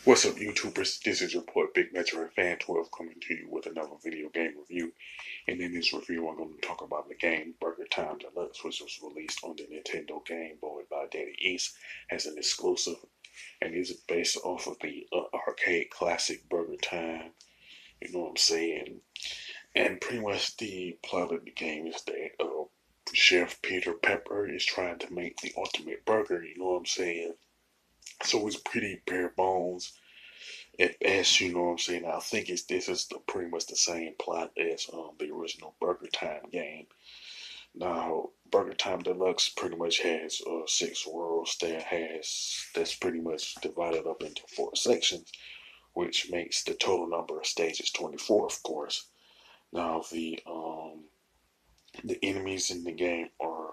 What's up, YouTubers? This is your boy Big Metro Fan 12 coming to you with another video game review. And in this review, I'm going to talk about the game Burger Time Deluxe, which was released on the Nintendo Game Boy by Daddy East as an exclusive, and is based off of the arcade classic Burger Time. You know what I'm saying? And pretty much the plot of the game is that Chef Peter Pepper is trying to make the ultimate burger. You know what I'm saying? So it's pretty bare bones at best, you know what I'm saying? I think this is pretty much the same plot as the original Burger Time game. Now, Burger Time Deluxe pretty much has 6 worlds that's pretty much divided up into 4 sections, which makes the total number of stages 24, of course. Now, the enemies in the game are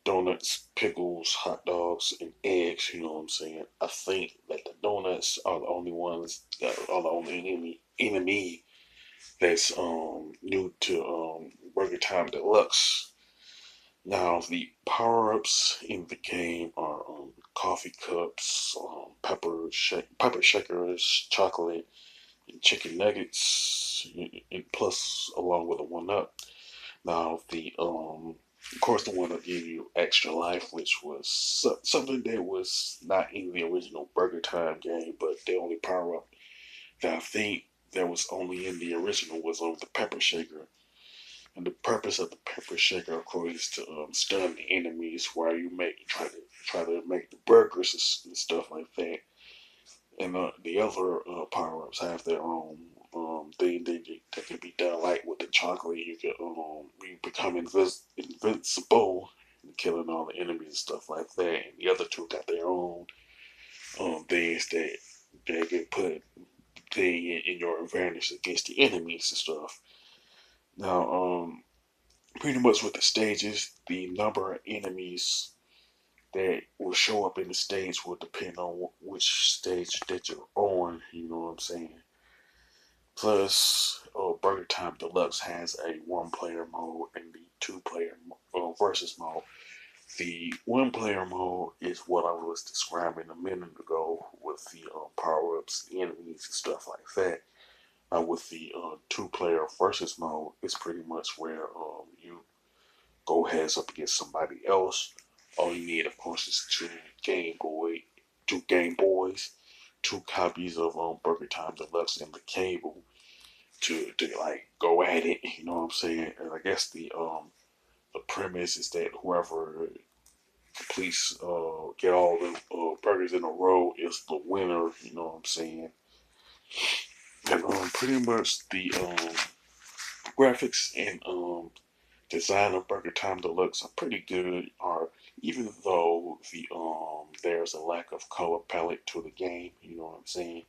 donuts, pickles, hot dogs, and eggs. You know what I'm saying? I think that the donuts are the only ones that are the only enemy that's new to Burger Time Deluxe. Now the power ups in the game are coffee cups, pepper shakers, chocolate, and chicken nuggets, and plus along with a 1-up. Now of course, the one that gave you extra life, which was something that was not in the original Burger Time game, but the only power up that I think that was only in the original was on the pepper shaker. And the purpose of the pepper shaker, of course, is to stun the enemies while you try to make the burgers and stuff like that. And the other power ups have their own thing that can be done, like with the chocolate. You become invincible, and killing all the enemies and stuff like that. And the other two got their own things that they can put in your advantage against the enemies and stuff. Now, pretty much with the stages, the number of enemies that will show up in the stage will depend on which stage that you're on. You know what I'm saying? Plus, Burger Time Deluxe has a one-player mode and the two-player versus mode. The one-player mode is what I was describing a minute ago with the power-ups, the enemies, and stuff like that. With the two-player versus mode, it's pretty much where you go heads up against somebody else. All you need, of course, is two Game Boys, 2 copies of Burger Time Deluxe, and the cable to like go at it. You know what I'm saying? And I guess the premise is that whoever completes get all the burgers in a row is the winner. You know what I'm saying? And pretty much the graphics and design of Burger Time Deluxe are pretty good. Are even though there's a lack of color palette to the game. You know what I'm saying?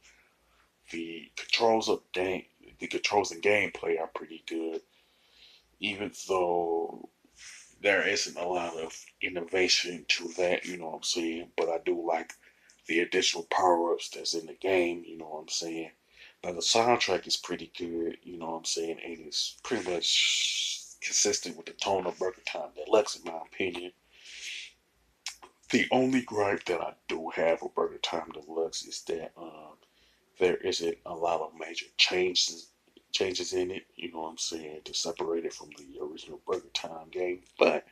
The controls of game, the controls and gameplay are pretty good. Even though there isn't a lot of innovation to that, you know what I'm saying? But I do like the additional power ups that's in the game, you know what I'm saying? Now the soundtrack is pretty good, you know what I'm saying, and it's pretty much consistent with the tone of Burger Time Deluxe, in my opinion. The only gripe that I do have with Burger Time Deluxe is that there isn't a lot of major changes in it, you know what I'm saying, to separate it from the original Burger Time game. But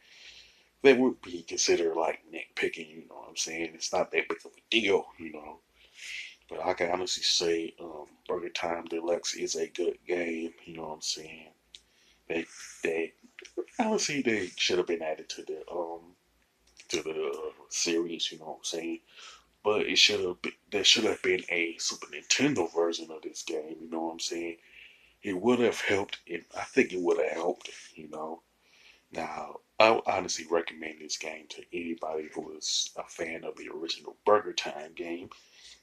they would be considered like nitpicking, you know what I'm saying? It's not that big of a deal, you know. But I can honestly say Burger Time Deluxe is a good game, you know what I'm saying? They honestly they should have been added to the series, you know what I'm saying? But it should have been there should have been a Super Nintendo version of this game, you know what I'm saying? It would have helped I think it would have helped, you know. Now, I would honestly recommend this game to anybody who is a fan of the original Burger Time game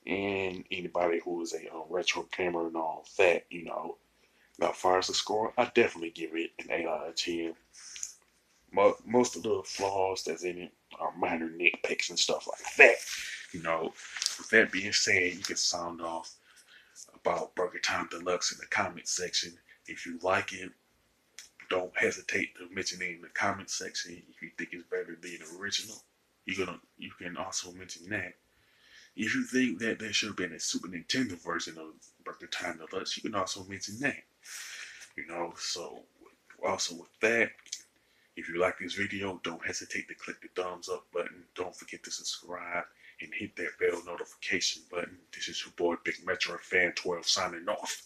and anybody who is a retro gamer and all that, you know. Now, as far as the score, I definitely give it an 8 out of 10. Most of the flaws that's in it are minor nitpicks and stuff like that, you know. With that being said, you can sound off about Burger Time Deluxe in the comment section. If you like it, don't hesitate to mention it in the comment section if you think it's better than the original. You can also mention that. If you think that there should have been a Super Nintendo version of the Time Deluxe, you can also mention that. So also with that, if you like this video, don't hesitate to click the thumbs up button. Don't forget to subscribe and hit that bell notification button. This is your boy Big Metro Fan 12 signing off.